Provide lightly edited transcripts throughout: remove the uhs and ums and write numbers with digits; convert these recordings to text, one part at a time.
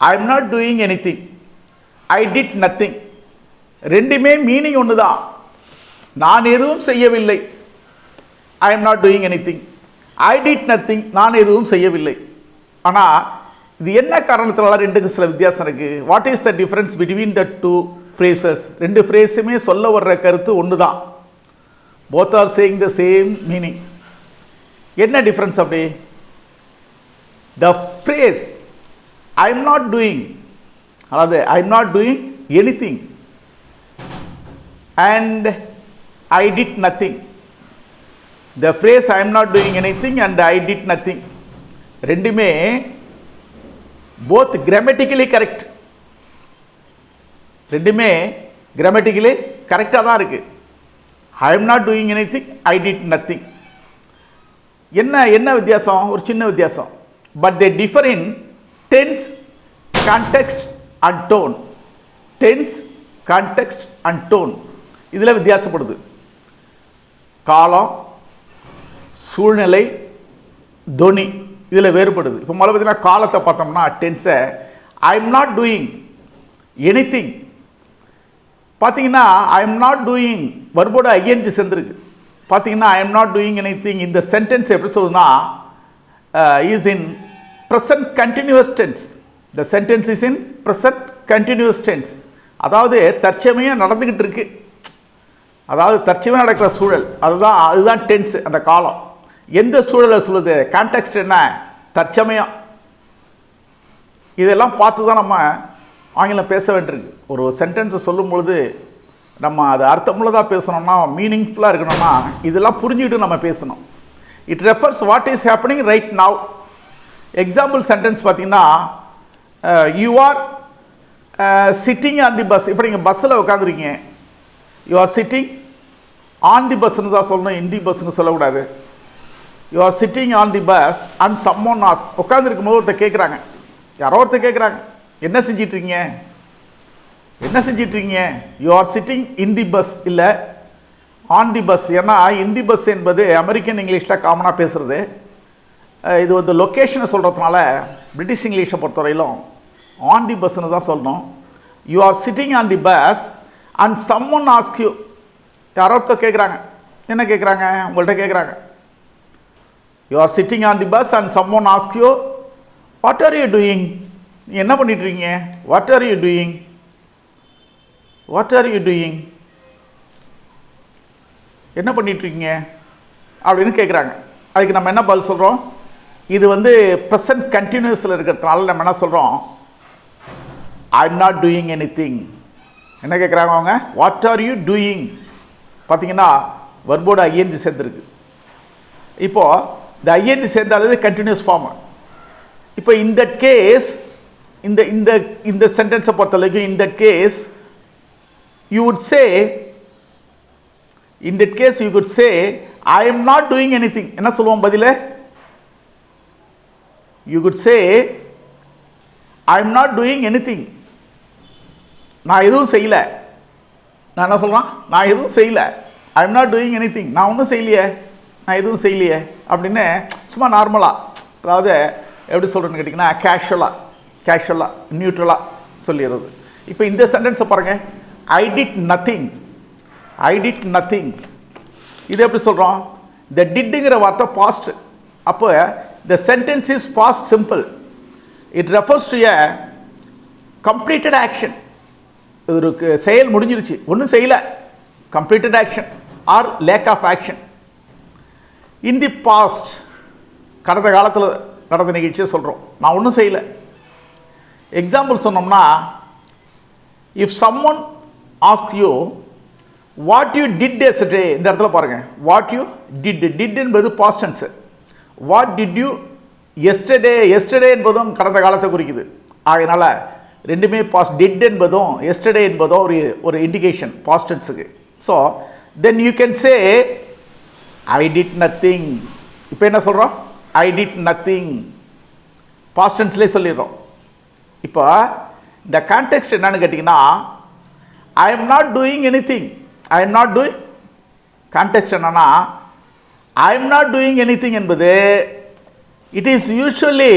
I am not doing anything, I did nothing. ரெண்டுமே meaning ஒன்று தான். நான் எதுவும் செய்யவில்லை, ஐ am not doing anything. I did nothing, நான் எதுவும் செய்யவில்லை. ஆனால் இது என்ன காரணத்தினால ரெண்டுக்கு சில வித்தியாசம் இருக்குது. What is the difference between the two phrases? ரெண்டு ஃப்ரேஸுமே சொல்ல வர்ற கருத்து ஒன்று தான். Both are saying the same meaning. என்ன டிஃப்ரென்ஸ் அப்படி? The phrase I am not doing, அதாவது I am not doing anything and I did nothing. The phrase I am not doing anything and I did nothing ரெண்டுமே both grammatically correct. ரெண்டுமே grammatically கரெக்டாக தான் இருக்குது. I am not doing anything, I did nothing. என்ன வித்தியாசம்? ஒரு சின்ன வித்தியாசம். But they differ in tense, context and tone. Tense, context and tone இதில் வித்தியாசப்படுது. காலம், சூழ்நிலை, தொனி இதில் வேறுபடுது. இப்போ முதல்ல பார்த்தீங்கன்னா காலத்தை பார்த்தோம்னா டென்ஸை I am not doing anything. பார்த்தீங்கன்னா ஐ எம் நாட் டூயிங் வர்போட ஐஎன்ஜி சேர்ந்துருக்கு. பார்த்தீங்கன்னா I am not doing anything இந்த சென்டென்ஸ் எப்படி சொல்லுதுன்னா is in present continuous tense. The sentence is in present continuous tense. அதாவது தற்சமயம் நடந்துக்கிட்டு இருக்கு, அதாவது தற்சமயம் நடக்கிற சூழல், அதுதான் டென்ஸ். அந்த காலம் எந்த சூழலை சொல்லுது? கான்டெக்ஸ்ட் என்ன? தற்சமயம். இதெல்லாம் பார்த்து தான் நம்ம ஆங்கிலம் பேச வேண்டியிருக்கு. ஒரு சென்டென்ஸை சொல்லும் பொழுது நம்ம அது அர்த்தமுள்ளதாக பேசணும்னா, மீனிங்ஃபுல்லாக இருக்கணும்னா இதெல்லாம் புரிஞ்சுக்கிட்டு நம்ம பேசணும். It refers what is happening right now. Example sentence பார்த்தீங்கன்னா you are sitting on the bus. இப்போ நீங்கள் பஸ்ஸில் உட்காந்துருக்கீங்க, you are sitting on the பஸ்ன்னு தான் சொல்லணும், இன் தி பஸ்ன்னு சொல்லக்கூடாது. You are sitting on the bus and someone ask. உட்காந்துருக்கும் போது ஒருத்தர் கேட்குறாங்க, யாரோ ஒருத்தர் கேட்குறாங்க, என்ன செஞ்சிட்ருக்கீங்க, என்ன செஞ்சிட்ருக்கீங்க? You are sitting in the bus, இல்லை ஆன் தி பஸ். ஏன்னா இன் தி பஸ் என்பது அமெரிக்கன் இங்கிலீஷில் காமனாக பேசுகிறது. இது வந்து லொக்கேஷனை சொல்கிறதுனால பிரிட்டிஷ் இங்கிலீஷை பொறுத்தவரையிலும் ஆன் தி பஸ்ன்னு தான் சொல்லணும். You are sitting on the bus and someone ask you. யாரோ ஒருத்தர் கேட்குறாங்க, என்ன கேட்குறாங்க? உங்கள்கிட்ட கேட்குறாங்க. You are sitting on the bus and someone ask you what are you doing. நீ என்ன பண்ணிட்டுருக்கீங்க? What are you doing, what are you doing, என்ன பண்ணிட்டுருக்கீங்க அப்படின்னு கேட்குறாங்க. அதுக்கு நம்ம என்ன பதில் சொல்கிறோம்? இது வந்து ப்ரெசன்ட் கண்டினியூஸில் இருக்கிறதுனால நம்ம என்ன சொல்கிறோம்? I am not doing anything. என்ன கேட்குறாங்க அவங்க? What are you doing. பார்த்தீங்கன்னா வர்போட ஐஎன்ஜி சேர்ந்துருக்கு. இப்போது இந்த ஐஎன்ஜி சேர்ந்தாலே கண்டினியூஸ் ஃபார்ம். இப்போ இன் தட் கேஸ், இந்த சென்டென்ஸை பொறுத்தளவுக்கு in that case you would say, in that case you could say I am not doing anything. என்ன சொல்லுவோம் பதில? You could say I am not doing anything. நான் எதுவும் செய்யல. நான் என்ன சொல்கிறேன்? நான் எதுவும் செய்யல. I am not doing anything. நான் ஒன்றும் செய்யலையே, நான் எதுவும் செய்யலையே அப்படின்னு சும்மா நார்மலாக, அதாவது எப்படி சொல்கிறேன்னு கேட்டிங்கன்னா கேஷுவலாக நியூட்ரலாக சொல்லிடுறது. இப்போ இந்த சென்டென்ஸை பாருங்கள், I did nothing. I did nothing இது எப்படி சொல்கிறோம்? இந்த டிட்டுங்கிற வார்த்தை பாஸ்ட். அப்போ the sentence is past simple. It refers to a completed action. ஒரு செயல் முடிஞ்சிருச்சு, ஒன்றும் செய்யலை, completed action or lack of action. In the past, கடந்த காலத்தில் நடந்த நிகழ்ச்சியை சொல்கிறோம், நான் ஒன்றும் செய்யலை. எக்ஸாம்பிள் சொன்னோம்னா, if someone ask you what you did yesterday, இந்த இடத்துல பாருங்கள், வாட் யூ டிட் என்பது past tense. What did you yesterday என்பதும் கடந்த காலத்தை குறிக்குது. அதனால் ரெண்டுமே பாஸ்ட். டிட் என்பதும் எஸ்டர்டே என்பதும் ஒரு இண்டிகேஷன் பாஸ்ட் டென்ஸுக்கு. So then you can say I did nothing. இப்போ என்ன சொல்கிறோம்? ஐ டிட் நத்திங் பாஸ்ட் டென்ஸ்லேயே சொல்லிடுறோம். இப்போ இந்த கான்டெக்ஸ்ட் என்னன்னு கேட்டிங்கன்னா, I am not doing anything. I am not doing, context என்னன்னா, I am not doing anything என்பது இட் இஸ் யூஸ்வலி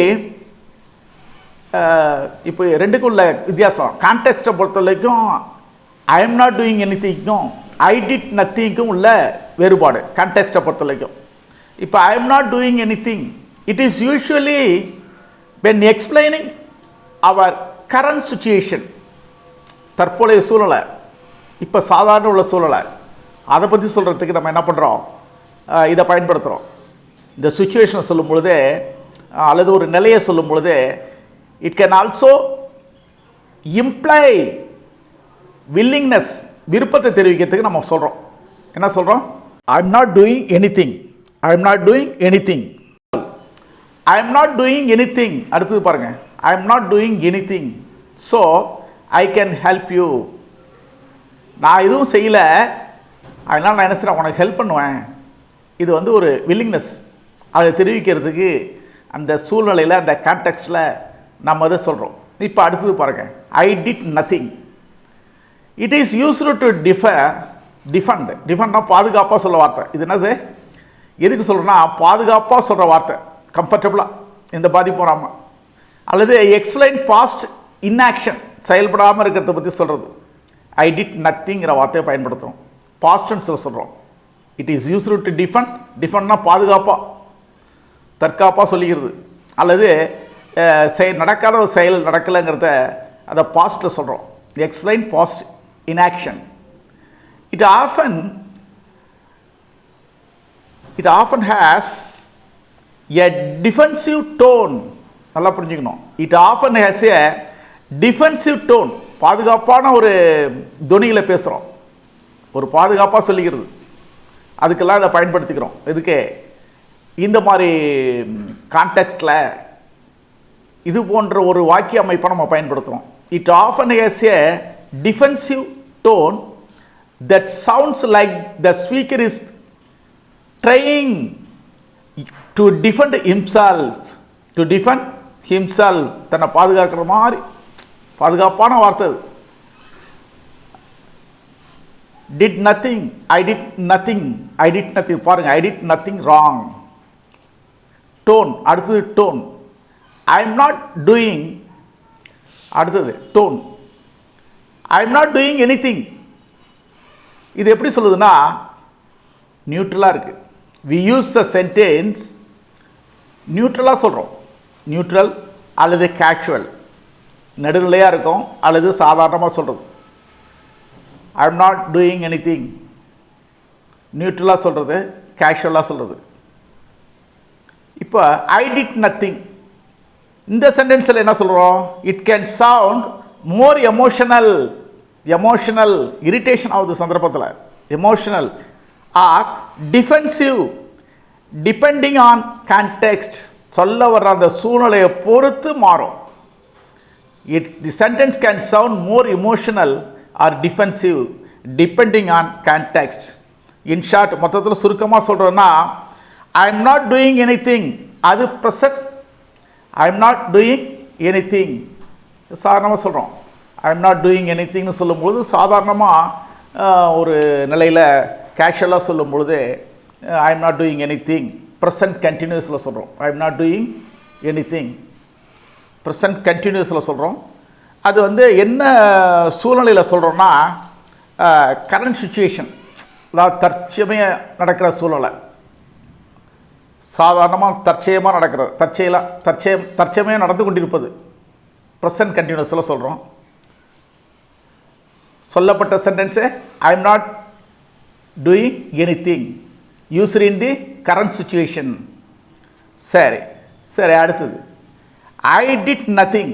இப்போ ரெண்டுக்கும் உள்ள வித்தியாசம் கான்டெக்ஸ்ட்டை பொறுத்த வரைக்கும் ஐ எம் நாட் டூயிங் எனிதிங்கும் ஐ டிட் நத்திங்க்கும் உள்ள வேறுபாடு கான்டெக்ஸ்ட்டை பொறுத்த வரைக்கும். இப்போ ஐ am not doing anything it is usually when explaining our current situation, தற்போதைய சூழலை, இப்போ சாதாரண உள்ள சூழலை அதை பற்றி சொல்கிறதுக்கு நம்ம என்ன பண்ணுறோம், இதை பயன்படுத்துகிறோம். இந்த சுச்சுவேஷனை சொல்லும் பொழுதே அல்லது ஒரு நிலையை சொல்லும் பொழுதே it can also imply willingness, விருப்பத்தை தெரிவிக்கிறதுக்கு நம்ம சொல்கிறோம். என்ன சொல்கிறோம்? I am not doing anything, I am not doing anything, I am not doing anything. அடுத்தது பாருங்கள், ஐ am not doing anything so I can help you. நான் எதுவும் செய்யலை, அதனால் நான் என்ன செய்கிறேன், உனக்கு ஹெல்ப் பண்ணுவேன். இது வந்து ஒரு வில்லிங்னஸ், அதை தெரிவிக்கிறதுக்கு அந்த சூழ்நிலையில் அந்த கான்டெக்ஸ்டில் நம்ம அதை சொல்கிறோம். இப்போ அடுத்தது பாருங்கள், I did nothing. It is used to defend. டிஃபண்ட்னா பாதுகாப்பாக சொல்ல வார்த்தை. இது என்னது, எதுக்கு சொல்கிறேன்னா பாதுகாப்பாக சொல்கிற வார்த்தை, கம்ஃபர்டபுளாக, எந்த பாதிப்பு வராமல். அல்லது எக்ஸ்பிளைன் பாஸ்ட் இன்ஆக்ஷன், செயல்படாமல் இருக்கிறத பற்றி சொல்கிறது. ஐ டிட் நத்திங்கிற வார்த்தையை பயன்படுத்துகிறோம், பாஸ்ட் டென்ஸில் சொல்கிறோம். It is used to defend. டிஃபண்ட்னா பாதுகாப்பாக, தற்காப்பாக சொல்லிக்கிறது. அல்லது நடக்காத ஒரு செயல் நடக்கலைங்கிறத அதை பாஸ்ட்டில் சொல்கிறோம். Explain past inaction. It often has a defensive tone. நல்லா புரிஞ்சுக்கணும். It often has a defensive tone. பாதுகாப்பான ஒரு துணியில் பேசுகிறோம், ஒரு பாதுகாப்பாக சொல்லிக்கிறது. அதுக்கெல்லாம் அதை பயன்படுத்திக்கிறோம். இதுக்கு இந்த மாதிரி கான்டெக்ஸ்டில் இது போன்ற ஒரு வாக்கிய அமைப்பை நம்ம பயன்படுத்துகிறோம். It often has a defensive tone that sounds like the speaker is trying to defend himself. To defend himself, தன்னை பாதுகாக்கிற மாதிரி பாதுகாப்பான வார்த்தை. Did nothing, I did nothing, I did nothing. பாருங்க, I did nothing wrong. Tone, அடுத்தது tone. I am not doing, அடுத்தது tone. I am not doing anything. இது எப்படி சொல்லுதுன்னா நியூட்ரலாக இருக்குது. வி யூஸ் த சென்டென்ஸ் நியூட்ரலாக சொல்கிறோம். நியூட்ரல் அல்லது கேஷுவல், நடுநிலையாக இருக்கும், அல்லது சாதாரணமாக சொல்கிறது. I am not doing anything நியூட்ரலாக சொல்கிறது, கேஷுவலாக சொல்கிறது. இப்போ ஐ டிட் நத்திங் இந்த சென்டென்ஸில் என்ன சொல்கிறோம்? It can sound more emotional. Emotional irritation ஆகுது சந்தர்ப்பத்தில், emotional or defensive depending on context. சொல்ல வர்ற அந்த சூழ்நிலையை பொறுத்து மாறும். The sentence can sound more emotional or defensive depending on context. In short, மொத்தத்தில் சுருக்கமாக சொல்கிறோன்னா I am not doing anything, அது present. I am not doing anything சாதாரணமாக சொல்கிறோம். ஐ எம் நாட் டூயிங் எனிதிங்னு சொல்லும்பொழுது சாதாரணமாக ஒரு நிலையில் கேஷுவலாக சொல்லும்பொழுது I am not doing anything present கண்டினியூஸில் சொல்கிறோம். I am not doing anything present கண்டினியூஸில் சொல்கிறோம். அது வந்து என்ன சூழ்நிலையில் சொல்கிறோன்னா கரண்ட் சுச்சுவேஷன், அதாவது தற்சமயம் நடக்கிற சூழ்நிலை, சாதாரணமாக தற்செயமாக நடக்கிறது, தற்சமயம் நடந்து கொண்டிருப்பது ப்ரெசன்ட் கண்டினியூஸில் சொல்கிறோம். சொல்லப்பட்ட sentence I am not doing anything used in the current situation. சரி சரி, அடுத்தது ஐ டிட் நத்திங்.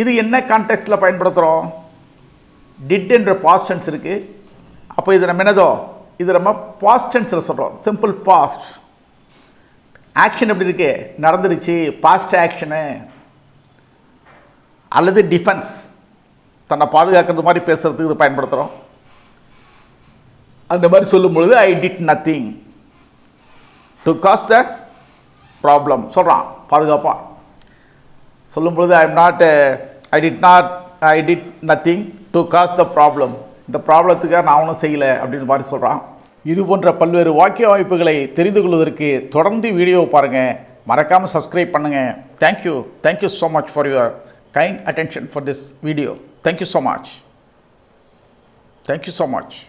இது என்ன கான்டெக்ஸ்டில் பயன்படுத்துகிறோம்? டிட் என்ற பாஸ்ட் டென்ஸ் இருக்குது. அப்போ இது நம்ம என்னதோ, இது நம்ம பாஸ்ட் டென்ஸில் சொல்கிறோம், சிம்பிள் பாஸ்ட். ஆக்ஷன் எப்படி இருக்கு? நடந்துருச்சு, பாஸ்ட் ஆக்ஷனு. அல்லது டிஃபென்ஸ், தன்னை பாதுகாக்கிறது மாதிரி பேசுகிறதுக்கு இது பயன்படுத்துகிறோம். அந்த மாதிரி சொல்லும் பொழுது I did nothing to cause the problem சொல்கிறான். பாதுகாப்பாக சொல்லும் பொழுது I did nothing to cause the problem. இந்த ப்ராப்ளத்துக்காக நான் ஒன்றும் செய்யலை அப்படின்னு மாதிரி சொல்கிறான். இது போன்ற பல்வேறு வாக்கிய அமைப்புகளை தெரிந்து கொள்வதற்கு தொடர்ந்து வீடியோவை பாருங்கள், மறக்காமல் சப்ஸ்கிரைப் பண்ணுங்கள். Thank you so much for your kind attention for this video. Thank you so much. Thank you so much.